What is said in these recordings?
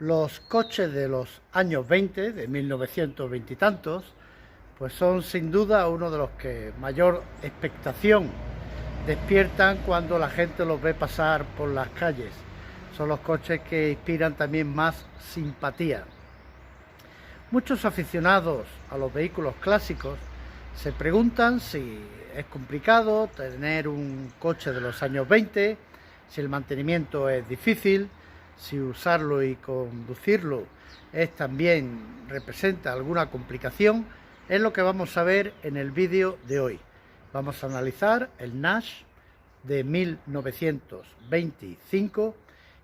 Los coches de los años 20, de 1920 y tantos, pues son sin duda uno de los que mayor expectación despiertan cuando la gente los ve pasar por las calles. Son los coches que inspiran también más simpatía. Muchos aficionados a los vehículos clásicos se preguntan si es complicado tener un coche de los años 20, si el mantenimiento es difícil, si usarlo y conducirlo también representa alguna complicación. Es lo que vamos a ver en el vídeo de hoy. Vamos a analizar el Nash de 1925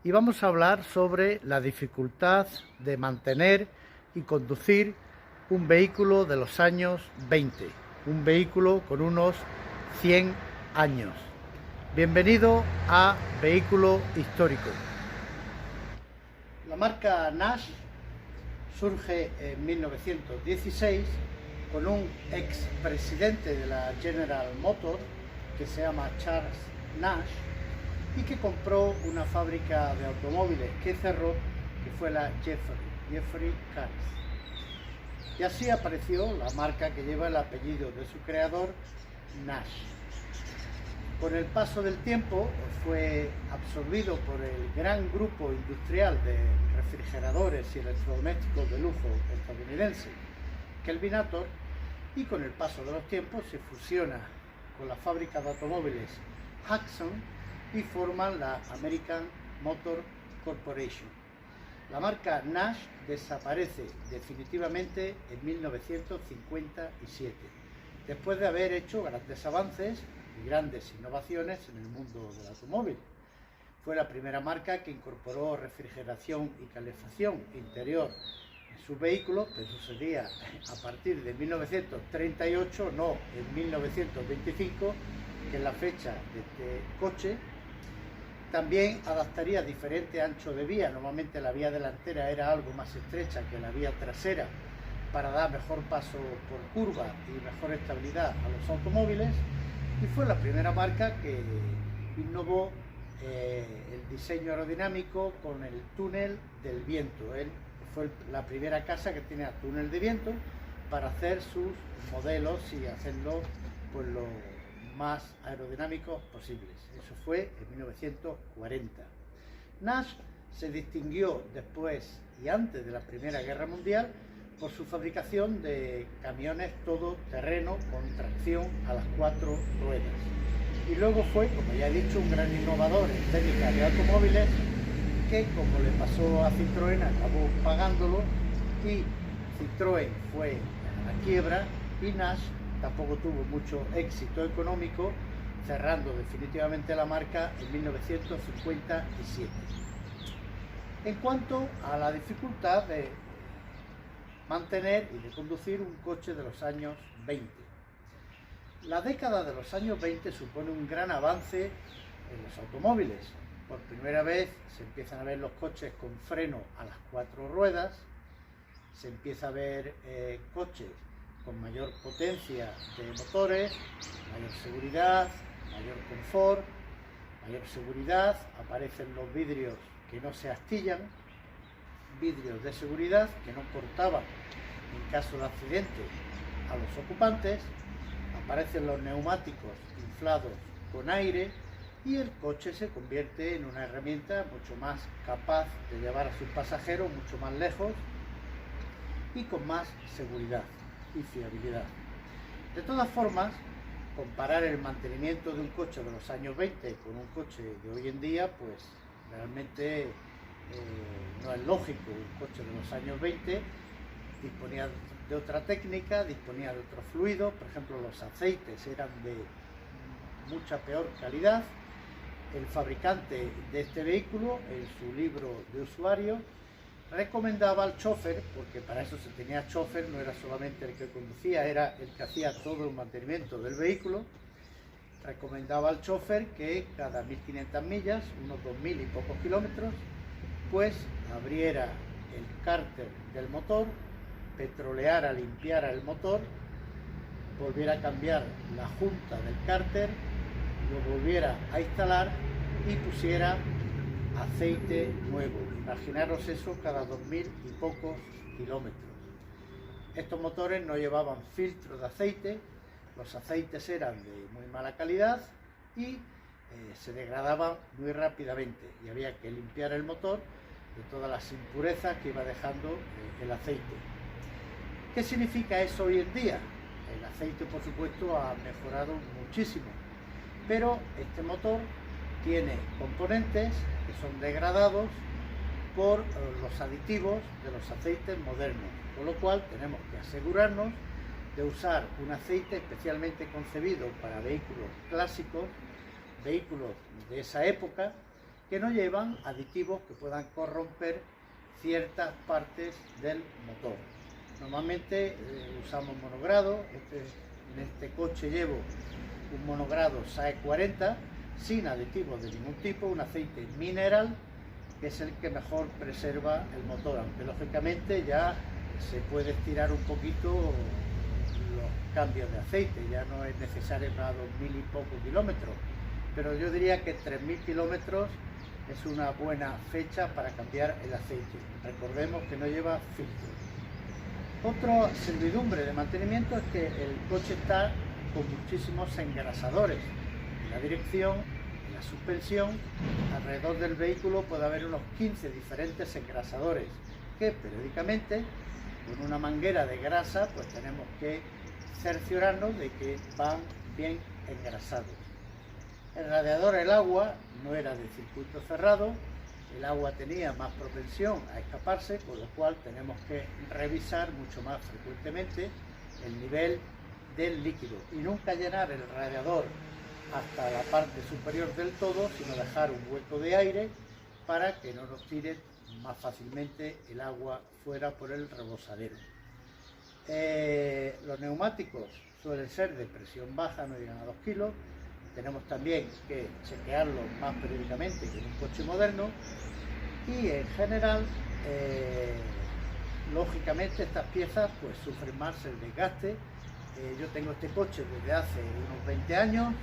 y vamos a hablar sobre la dificultad de mantener y conducir un vehículo de los años 20, un vehículo con unos 100 años. Bienvenido a Vehículo Histórico. La marca Nash surge en 1916 con un expresidente de la General Motors que se llama Charles Nash y que compró una fábrica de automóviles que cerró, que fue la Jeffrey Cars. Y así apareció la marca que lleva el apellido de su creador, Nash. Con el paso del tiempo fue absorbido por el gran grupo industrial de refrigeradores y electrodomésticos de lujo estadounidense, Kelvinator, y con el paso de los tiempos se fusiona con la fábrica de automóviles Hudson y forman la American Motor Corporation. La marca Nash desaparece definitivamente en 1957, después de haber hecho grandes avances y grandes innovaciones en el mundo del automóvil. Fue la primera marca que incorporó refrigeración y calefacción interior en sus vehículos, pero eso sería a partir de 1938, no en 1925, que es la fecha de este coche. También adaptaría diferente ancho de vía. Normalmente la vía delantera era algo más estrecha que la vía trasera para dar mejor paso por curva y mejor estabilidad a los automóviles, y fue la primera marca que innovó el diseño aerodinámico con el túnel del viento. Él fue la primera casa que tenía túnel de viento para hacer sus modelos y hacerlo pues lo más aerodinámicos posibles. Eso fue en 1940. Nash se distinguió después y antes de la Primera Guerra Mundial por su fabricación de camiones todoterreno con tracción a las 4 ruedas. Y luego fue, como ya he dicho, un gran innovador en técnica de automóviles que, como le pasó a Citroën, acabó pagándolo y Citroën fue a la quiebra y Nash tampoco tuvo mucho éxito económico, cerrando definitivamente la marca en 1957. En cuanto a la dificultad de mantener y de conducir un coche de los años 20. La década de los años 20 supone un gran avance en los automóviles. Por primera vez se empiezan a ver los coches con freno a las 4 ruedas, se empieza a ver coches con mayor potencia de motores, mayor seguridad, mayor confort, mayor seguridad, aparecen los vidrios que no se astillan, vidrios de seguridad que no cortaban en caso de accidente a los ocupantes, aparecen los neumáticos inflados con aire y el coche se convierte en una herramienta mucho más capaz de llevar a sus pasajeros mucho más lejos y con más seguridad y fiabilidad. De todas formas, comparar el mantenimiento de un coche de los años 20 con un coche de hoy en día, pues realmente no es lógico. Un coche de los años 20 disponía de otra técnica, disponía de otro fluido, por ejemplo los aceites eran de mucha peor calidad. El fabricante de este vehículo, en su libro de usuario, recomendaba al chofer, porque para eso se tenía chofer, no era solamente el que conducía, era el que hacía todo el mantenimiento del vehículo, recomendaba al chofer que cada 1500 millas, unos 2000 y pocos kilómetros, pues abriera el cárter del motor, petroleara, limpiara el motor, volviera a cambiar la junta del cárter, lo volviera a instalar y pusiera aceite nuevo. Imaginaros eso cada 2000 y pocos kilómetros. Estos motores no llevaban filtro de aceite, los aceites eran de muy mala calidad y se degradaban muy rápidamente y había que limpiar el motor de todas las impurezas que iba dejando el aceite. ¿Qué significa eso hoy en día? El aceite, por supuesto, ha mejorado muchísimo, pero este motor tiene componentes que son degradados por los aditivos de los aceites modernos, con lo cual tenemos que asegurarnos de usar un aceite especialmente concebido para vehículos clásicos, vehículos de esa época, que no llevan aditivos que puedan corromper ciertas partes del motor. Normalmente usamos monogrado. En este coche llevo un monogrado SAE 40 sin aditivos de ningún tipo, un aceite mineral que es el que mejor preserva el motor, aunque lógicamente ya se puede estirar un poquito los cambios de aceite, ya no es necesario para 2000 y pocos kilómetros, pero yo diría que 3000 kilómetros es una buena fecha para cambiar el aceite. Recordemos que no lleva filtro. Otra servidumbre de mantenimiento es que el coche está con muchísimos engrasadores en la dirección, en la suspensión. Alrededor del vehículo puede haber unos 15 diferentes engrasadores que periódicamente con una manguera de grasa pues tenemos que cerciorarnos de que van bien engrasados. El radiador, el agua, no era de circuito cerrado, el agua tenía más propensión a escaparse, con lo cual tenemos que revisar mucho más frecuentemente el nivel del líquido y nunca llenar el radiador hasta la parte superior del todo, sino dejar un hueco de aire para que no nos tire más fácilmente el agua fuera por el rebosadero. Los neumáticos suelen ser de presión baja, no llegan a 2 kilos. Tenemos también que chequearlos más periódicamente que en un coche moderno y en general, lógicamente estas piezas pues sufren más el desgaste. Yo tengo este coche desde hace unos 20 años,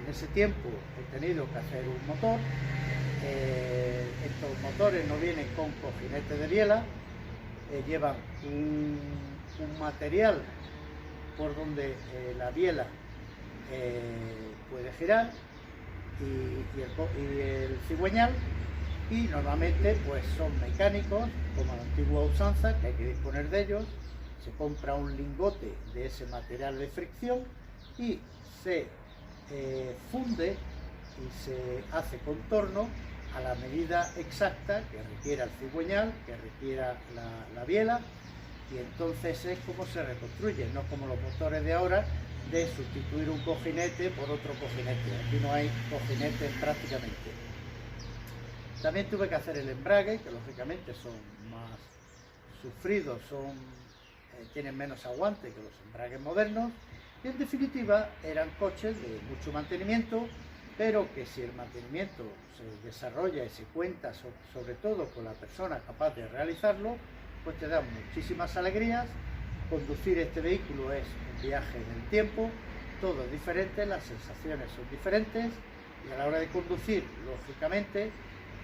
en ese tiempo he tenido que hacer un motor. Estos motores no vienen con cojinete de biela, llevan un material por donde la biela puede girar y el cigüeñal, y normalmente pues son mecánicos, como a la antigua usanza, que hay que disponer de ellos. Se compra un lingote de ese material de fricción y se funde y se hace contorno a la medida exacta que requiera el cigüeñal, que requiera la biela, y entonces es como se reconstruye, no como los motores de ahora de sustituir un cojinete por otro cojinete. Aquí no hay cojinetes prácticamente. También tuve que hacer el embrague, que lógicamente son más sufridos, tienen menos aguante que los embragues modernos, y en definitiva eran coches de mucho mantenimiento, pero que si el mantenimiento se desarrolla y se cuenta sobre todo con la persona capaz de realizarlo, pues te dan muchísimas alegrías. Conducir este vehículo es un viaje en el tiempo, todo es diferente, las sensaciones son diferentes, y a la hora de conducir, lógicamente,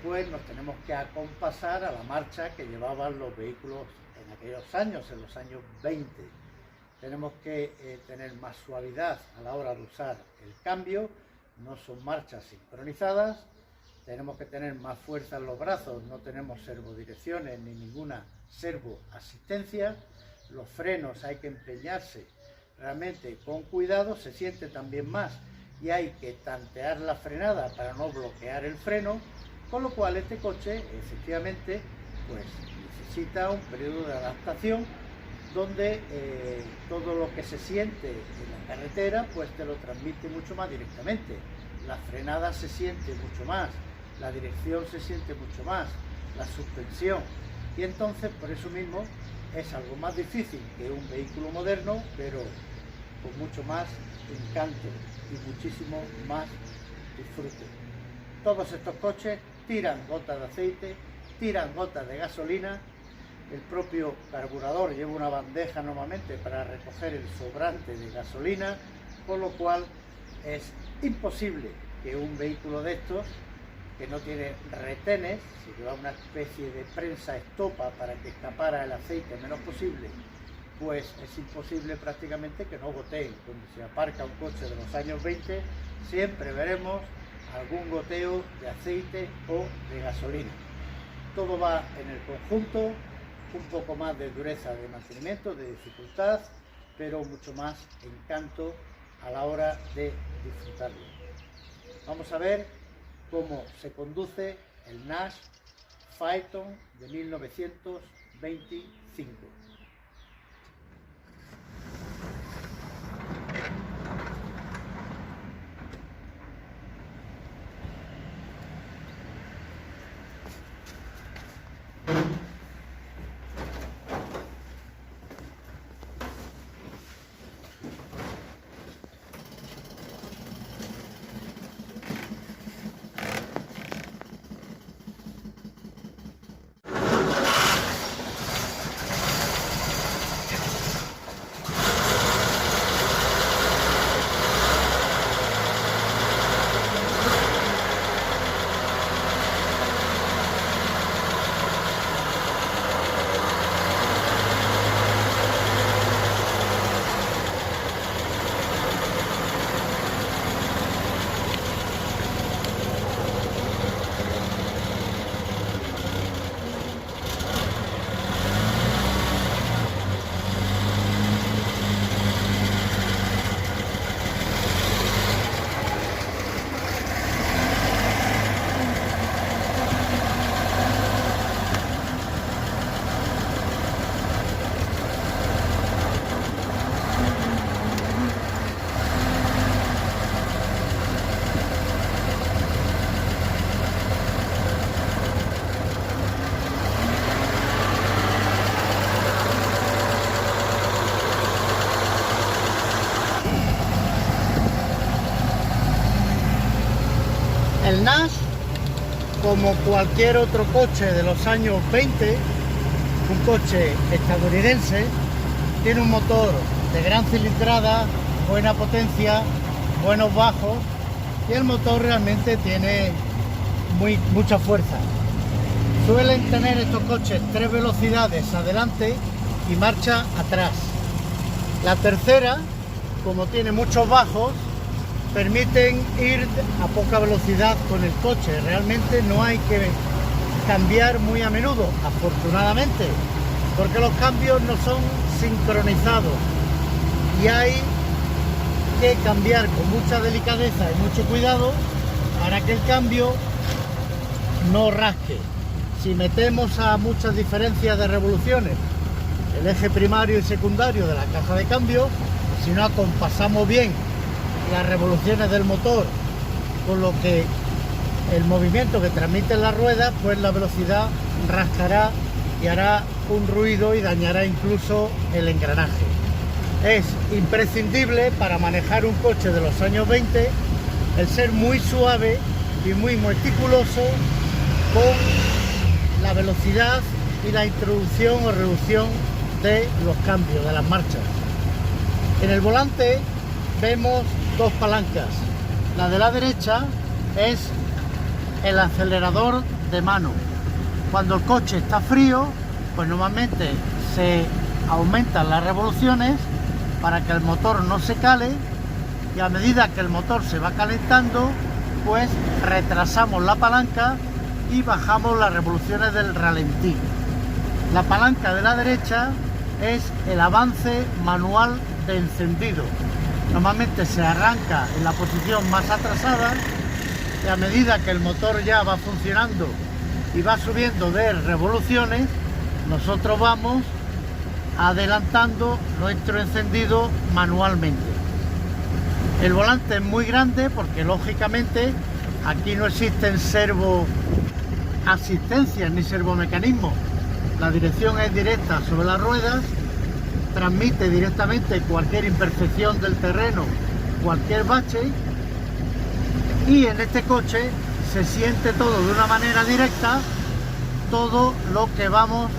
pues nos tenemos que acompasar a la marcha que llevaban los vehículos en aquellos años, en los años 20. Tenemos que tener más suavidad a la hora de usar el cambio, no son marchas sincronizadas. Tenemos que tener más fuerza en los brazos, no tenemos servodirecciones ni ninguna servoasistencia. Los frenos hay que empeñarse realmente con cuidado, se siente también más y hay que tantear la frenada para no bloquear el freno, con lo cual este coche efectivamente pues necesita un periodo de adaptación donde todo lo que se siente en la carretera pues te lo transmite mucho más directamente. La frenada se siente mucho más, la dirección se siente mucho más, la suspensión, y entonces por eso mismo es algo más difícil que un vehículo moderno, pero con mucho más encanto y muchísimo más disfrute. Todos estos coches tiran gotas de aceite, tiran gotas de gasolina. El propio carburador lleva una bandeja normalmente para recoger el sobrante de gasolina, con lo cual es imposible que un vehículo de estos que no tiene retenes, se lleva una especie de prensa estopa para que escapara el aceite menos posible, pues es imposible prácticamente que no goteen. Cuando se aparca un coche de los años 20, siempre veremos algún goteo de aceite o de gasolina. Todo va en el conjunto, un poco más de dureza de mantenimiento, de dificultad, pero mucho más encanto a la hora de disfrutarlo. Vamos a ver cómo se conduce el Nash Phaeton de 1925. El Nash, como cualquier otro coche de los años 20, un coche estadounidense, tiene un motor de gran cilindrada, buena potencia, buenos bajos, y el motor realmente tiene mucha fuerza. Suelen tener estos coches 3 velocidades adelante y marcha atrás. La tercera, como tiene muchos bajos, permiten ir a poca velocidad con el coche. Realmente no hay que cambiar muy a menudo, afortunadamente, porque los cambios no son sincronizados y hay que cambiar con mucha delicadeza y mucho cuidado para que el cambio no rasque. Si metemos a muchas diferencias de revoluciones el eje primario y secundario de la caja de cambio, si no acompasamos bien las revoluciones del motor con lo que el movimiento que transmiten las ruedas, pues la velocidad rascará y hará un ruido y dañará incluso el engranaje. Es imprescindible para manejar un coche de los años 20 el ser muy suave y muy meticuloso con la velocidad y la introducción o reducción de los cambios, de las marchas. En el volante vemos dos palancas. La de la derecha es el acelerador de mano. Cuando el coche está frío, pues normalmente se aumentan las revoluciones para que el motor no se cale, y a medida que el motor se va calentando, pues retrasamos la palanca y bajamos las revoluciones del ralentí. La palanca de la derecha es el avance manual de encendido. Normalmente se arranca en la posición más atrasada y a medida que el motor ya va funcionando y va subiendo de revoluciones, nosotros vamos adelantando nuestro encendido manualmente. El volante es muy grande porque lógicamente aquí no existen servoasistencias ni servomecanismos. La dirección es directa sobre las ruedas, transmite directamente cualquier imperfección del terreno, cualquier bache, y en este coche se siente todo de una manera directa, todo lo que vamos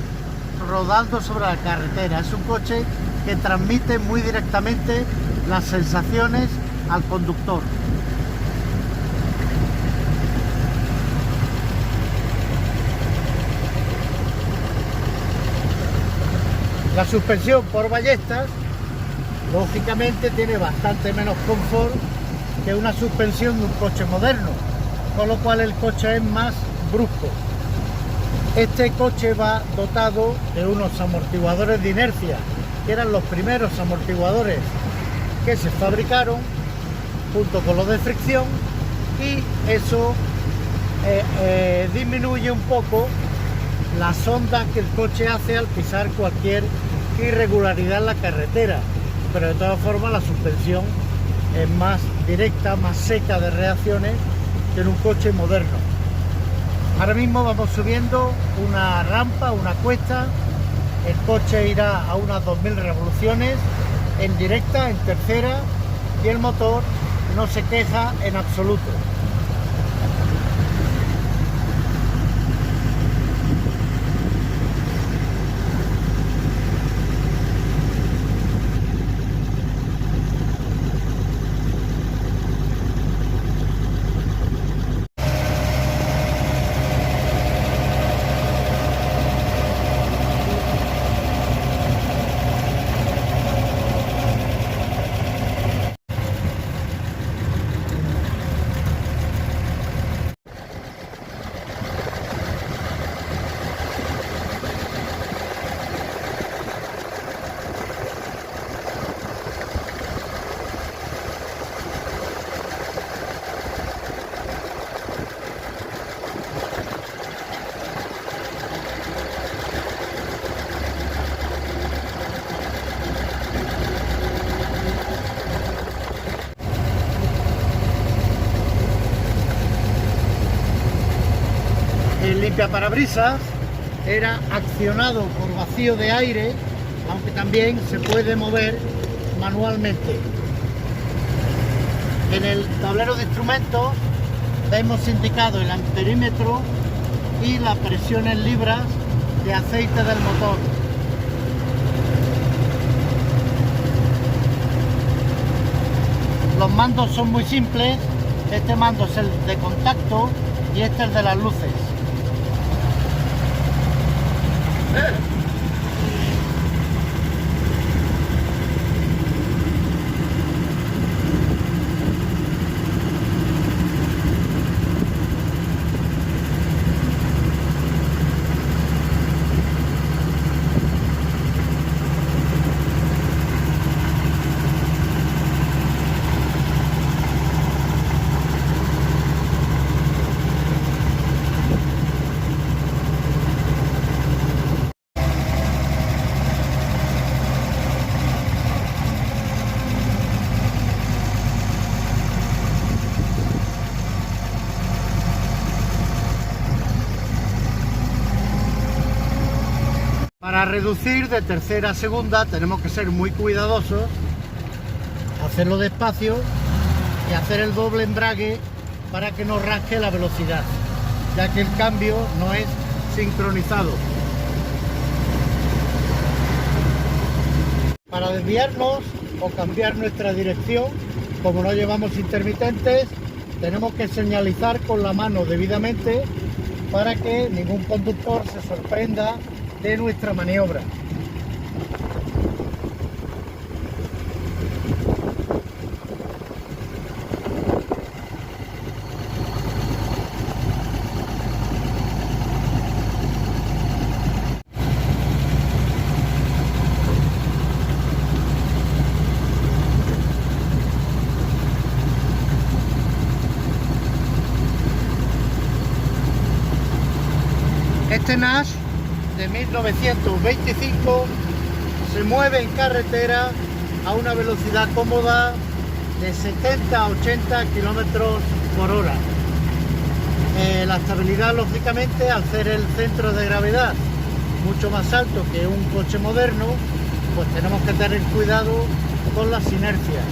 rodando sobre la carretera. Es un coche que transmite muy directamente las sensaciones al conductor. La suspensión por ballestas, lógicamente, tiene bastante menos confort que una suspensión de un coche moderno, con lo cual el coche es más brusco. Este coche va dotado de unos amortiguadores de inercia, que eran los primeros amortiguadores que se fabricaron, junto con los de fricción, y eso disminuye un poco las ondas que el coche hace al pisar cualquier irregularidad en la carretera, pero de todas formas la suspensión es más directa, más seca de reacciones que en un coche moderno. Ahora mismo vamos subiendo una rampa, una cuesta. El coche irá a unas 2000 revoluciones en directa, en tercera, y el motor no se queja en absoluto. El limpiaparabrisas era accionado por vacío de aire, aunque también se puede mover manualmente. En el tablero de instrumentos vemos indicado el amperímetro y la presión en libras de aceite del motor. Los mandos son muy simples. Este mando es el de contacto y este es el de las luces. Para reducir de tercera a segunda tenemos que ser muy cuidadosos, hacerlo despacio y hacer el doble embrague para que no rasque la velocidad, ya que el cambio no es sincronizado. Para desviarnos o cambiar nuestra dirección, como no llevamos intermitentes, tenemos que señalizar con la mano debidamente para que ningún conductor se sorprenda de nuestra maniobra. Este Nash de 1925 se mueve en carretera a una velocidad cómoda de 70 a 80 kilómetros por hora. La estabilidad, lógicamente, al ser el centro de gravedad mucho más alto que un coche moderno, pues tenemos que tener cuidado con las inercias.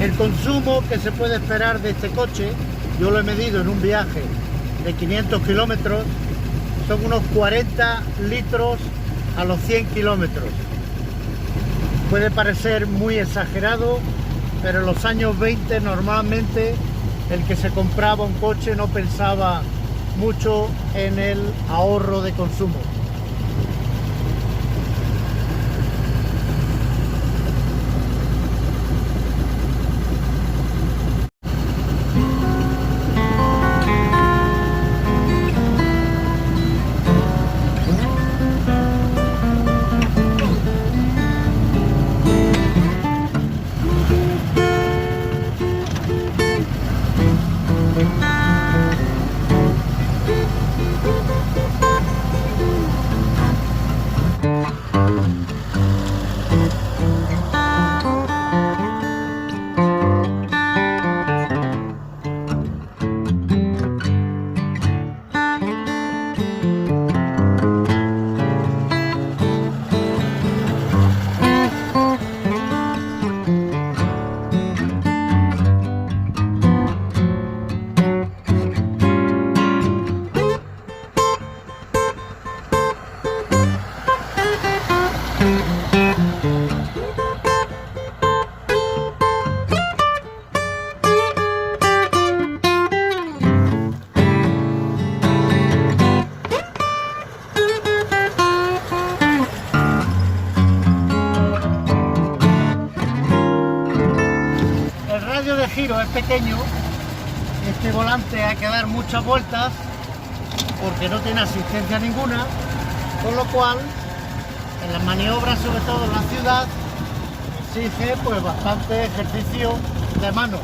El consumo que se puede esperar de este coche, yo lo he medido en un viaje de 500 kilómetros, son unos 40 litros a los 100 kilómetros. Puede parecer muy exagerado, pero en los años 20 normalmente el que se compraba un coche no pensaba mucho en el ahorro de consumo. De giro es pequeño, este volante hay que dar muchas vueltas porque no tiene asistencia ninguna, con lo cual en las maniobras, sobre todo en la ciudad, exige pues bastante ejercicio de manos.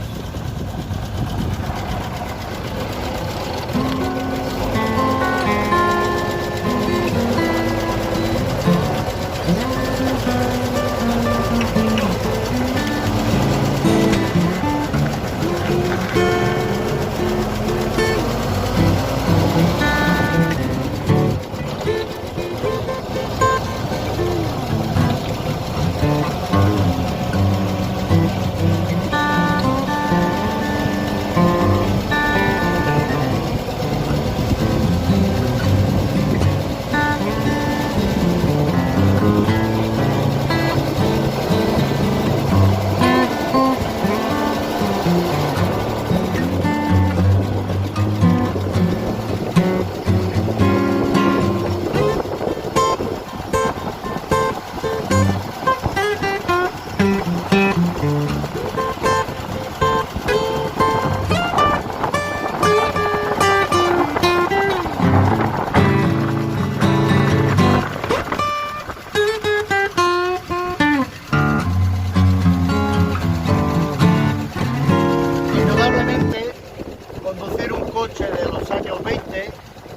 De los años 20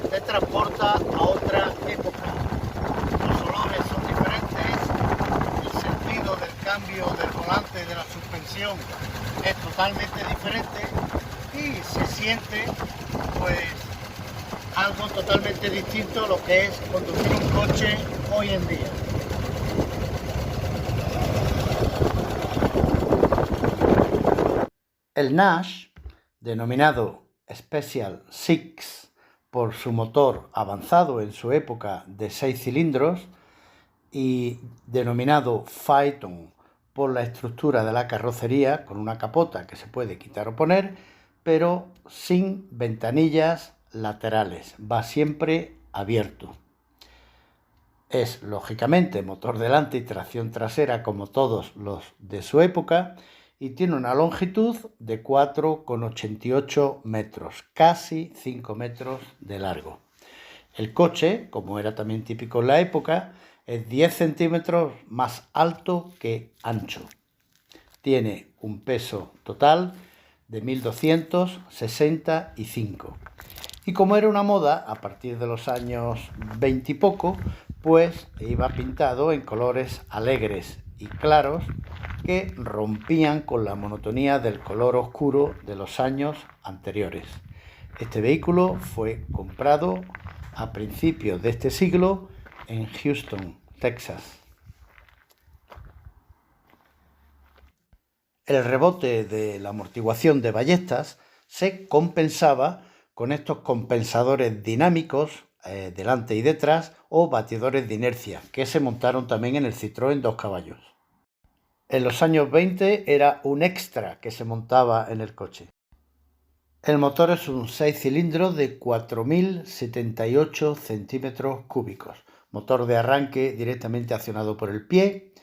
te transporta a otra época. Los olores son diferentes, el sentido del cambio del volante, de la suspensión, es totalmente diferente y se siente pues algo totalmente distinto a lo que es conducir un coche hoy en día. El Nash, denominado Special Six por su motor avanzado en su época de 6 cilindros y denominado Phaeton por la estructura de la carrocería con una capota que se puede quitar o poner, pero sin ventanillas laterales, va siempre abierto. Es lógicamente motor delante y tracción trasera como todos los de su época y tiene una longitud de 4,88 metros, casi 5 metros de largo. El coche, como era también típico en la época, es 10 centímetros más alto que ancho. Tiene un peso total de 1265. Y como era una moda, a partir de los años 20 y poco, pues iba pintado en colores alegres y claros que rompían con la monotonía del color oscuro de los años anteriores. Este vehículo fue comprado a principios de este siglo en Houston, Texas. El rebote de la amortiguación de ballestas se compensaba con estos compensadores dinámicos delante y detrás o batidores de inercia que se montaron también en el Citroën 2 caballos. En los años 20 era un extra que se montaba en el coche. El motor es un 6 cilindros de 4.078 centímetros cúbicos, motor de arranque directamente accionado por el pie,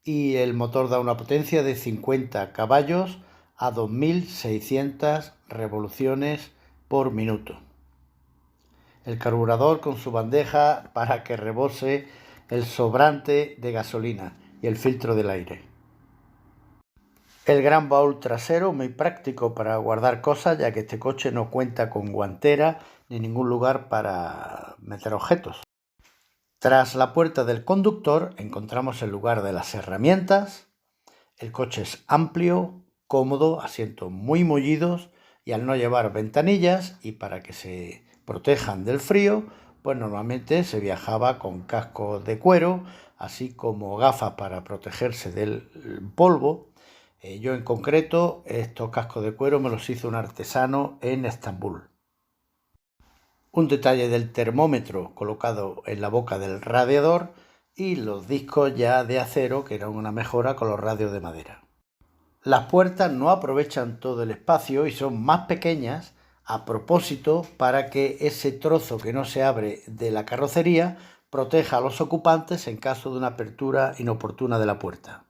y el motor da una potencia de 50 caballos a 2.600 revoluciones por minuto. El carburador con su bandeja para que rebose el sobrante de gasolina y el filtro del aire. El gran baúl trasero, muy práctico para guardar cosas, ya que este coche no cuenta con guantera ni ningún lugar para meter objetos. Tras la puerta del conductor encontramos el lugar de las herramientas. El coche es amplio, cómodo, asientos muy mullidos, y al no llevar ventanillas y para que se protejan del frío, pues normalmente se viajaba con cascos de cuero, así como gafas para protegerse del polvo. Yo en concreto estos cascos de cuero me los hizo un artesano en Estambul. Un detalle del termómetro colocado en la boca del radiador y los discos ya de acero, que eran una mejora con los radios de madera. Las puertas no aprovechan todo el espacio y son más pequeñas a propósito para que ese trozo que no se abre de la carrocería proteja a los ocupantes en caso de una apertura inoportuna de la puerta.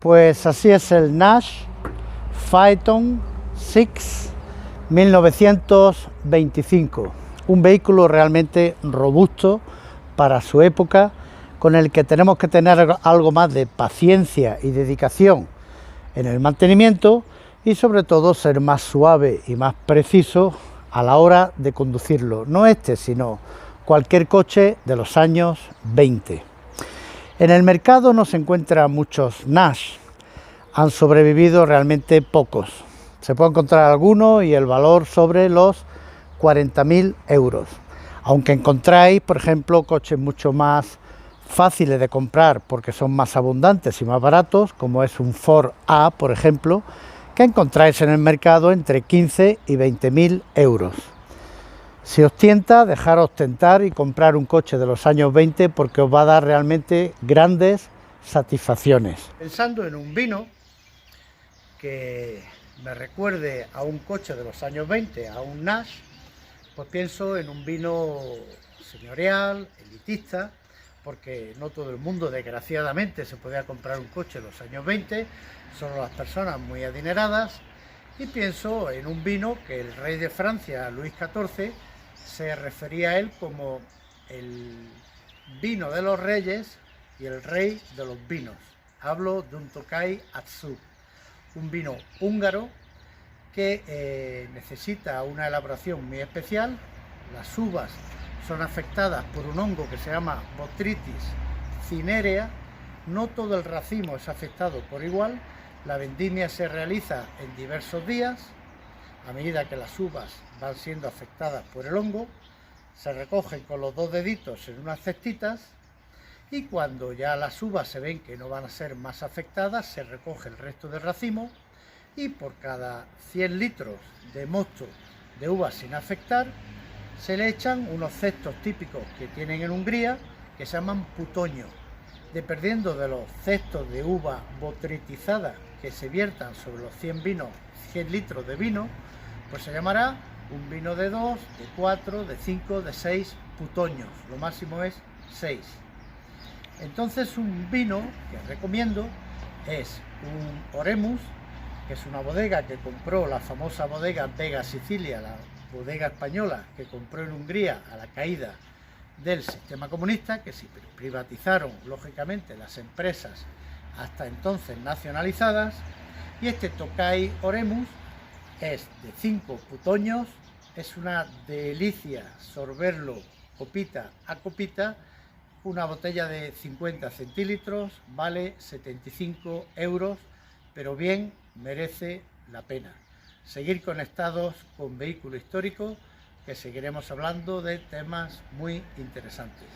Pues así es el Nash Phaeton 6 1925, un vehículo realmente robusto para su época, con el que tenemos que tener algo más de paciencia y dedicación en el mantenimiento y sobre todo ser más suave y más preciso a la hora de conducirlo, no este, sino cualquier coche de los años 20. En el mercado no se encuentran muchos Nash, han sobrevivido realmente pocos. Se puede encontrar algunos y el valor sobre los 40.000 euros. Aunque encontráis, por ejemplo, coches mucho más fáciles de comprar porque son más abundantes y más baratos, como es un Ford A, por ejemplo, que encontráis en el mercado entre 15 y 20.000 euros. Si os tienta, dejaros tentar y comprar un coche de los años 20 porque os va a dar realmente grandes satisfacciones. Pensando en un vino que me recuerde a un coche de los años 20, a un Nash, pues pienso en un vino señorial, elitista, porque no todo el mundo desgraciadamente se podía comprar un coche de los años 20, solo las personas muy adineradas, y pienso en un vino que el rey de Francia, Luis XIV, se refería a él como el vino de los reyes y el rey de los vinos. Hablo de un Tokaj Azzurro, un vino húngaro que necesita una elaboración muy especial. Las uvas son afectadas por un hongo que se llama Botrytis cinerea. No todo el racimo es afectado por igual. La vendimia se realiza en diversos días a medida que las uvas van siendo afectadas por el hongo. se recogen con los 2 deditos en unas cestitas y cuando ya las uvas se ven que no van a ser más afectadas, se recoge el resto del racimo y por cada 100 litros de mosto de uvas sin afectar se le echan unos cestos típicos que tienen en Hungría que se llaman putoño. Dependiendo de los cestos de uva botritizada que se viertan sobre los 100 litros de vino, pues se llamará un vino de 2, de 4, de 5, de 6 putoños. Lo máximo es 6. Entonces un vino que recomiendo es un Oremus, que es una bodega que compró la famosa bodega Vega Sicilia, la bodega española que compró en Hungría a la caída del sistema comunista, que se privatizaron lógicamente las empresas hasta entonces nacionalizadas, y este Tokay Oremus es de 5 putoños, es una delicia sorberlo copita a copita. Una botella de 50 centilitros vale 75 euros, pero bien merece la pena. Seguir conectados con Vehículo Histórico, que seguiremos hablando de temas muy interesantes.